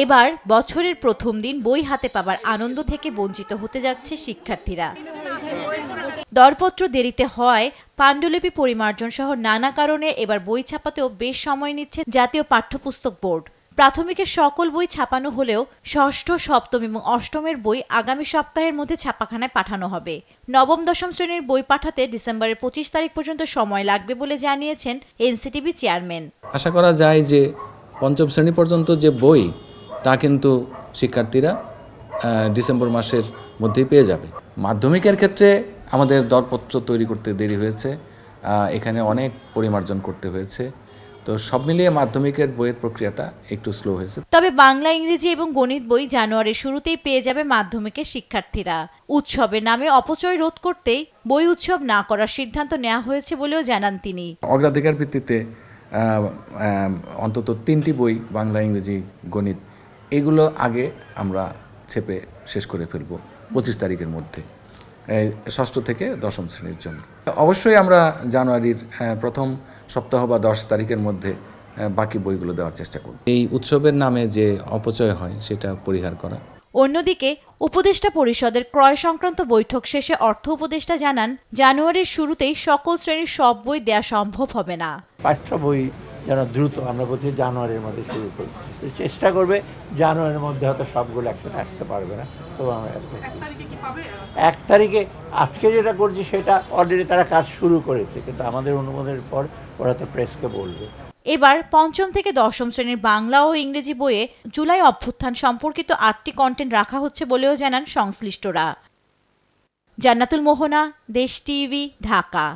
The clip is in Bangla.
এবার বছরের প্রথম দিন বই হাতে পাবার আনন্দ থেকে বঞ্চিত হতে যাচ্ছে শিক্ষার্থীরা। দরপত্র দেরিতে হয়, পাণ্ডুলিপি পরিমার্জন সহ নানা কারণে এবার বই ছাপাতেও বেশ সময় নিচ্ছে জাতীয় পাঠ্যপুস্তক বোর্ড। প্রাথমিকের সকল বই ছাপানো হলেও ষষ্ঠ, সপ্তম এবং অষ্টমের বই আগামী সপ্তাহের মধ্যে ছাপাখানায় পাঠানো হবে। নবম দশম শ্রেণীর বই পাঠাতে ডিসেম্বরের 25 তারিখ পর্যন্ত সময় লাগবে বলে জানিয়েছেন এনসিটিবি চেয়ারম্যান। আশা করা যায় যে পঞ্চম শ্রেণী পর্যন্ত যে বই তা কিন্তু শিক্ষার্থীরা ডিসেম্বর মাসের মধ্যেই পেয়ে যাবে। মাধ্যমিকের ক্ষেত্রে আমাদের দরপত্র তৈরি করতে দেরি হয়েছে, এখানে অনেক পরিমার্জন করতে হয়েছে। তো সব মিলিয়ে মাধ্যমিকের বইয়ের প্রক্রিয়াটা একটু স্লো হয়েছে। তবে বাংলা, ইংরেজি এবং গণিত বই জানুয়ারির শুরুতেই পেয়ে যাবে মাধ্যমিকের শিক্ষার্থীরা। উৎসবের নামে অপচয় রোধ করতেই বই উৎসব না করার সিদ্ধান্ত নেওয়া হয়েছে বলেও জানান তিনি। অগ্রাধিকার ভিত্তিতে অন্তত 3টি বই, বাংলা, ইংরেজি, গণিত, এগুলো আগে আমরা ছেপে শেষ করে ফেলব 25 তারিখের মধ্যে, ষষ্ঠ থেকে দশম শ্রেণীর জন্য। অবশ্যই আমরা জানুয়ারির প্রথম সপ্তাহ বা 10 তারিখের মধ্যে বাকি বইগুলো দেওয়ার চেষ্টা করব। এই উৎসবের নামে যে অপচয় হয় সেটা পরিহার করা। অন্যদিকে উপদেষ্টা পরিষদের ক্রয় সংক্রান্ত বৈঠক শেষে অর্থ উপদেষ্টা জানান, জানুয়ারির শুরুতেই সকল শ্রেণীর সব বই দেওয়া সম্ভব হবে না। পাঠ্য বই যেন দ্রুত, আমরা বলছি জানুয়ারির মধ্যে শুরু করি, চেষ্টা করবে। জানুয়ারির মধ্যে হয়তো সবগুলো একসাথে আসতে পারবে না, তো আমরা 1 তারিখে আজকে যেটা করছি সেটা অলরেডি তারা কাজ শুরু করেছে, কিন্তু আমাদের অনুমোদনের পর ওরা তো প্রেসকে বলবে। এবার পঞ্চম থেকে দশম শ্রেণীর বাংলা ও ইংরেজি বইয়ে জুলাই অভ্যুত্থান সম্পর্কিত 8টি কন্টেন্ট রাখা হচ্ছে বলেও জানান সংশ্লিষ্টরা। জান্নাতুল মোহনা, দেশ টিভি, ঢাকা।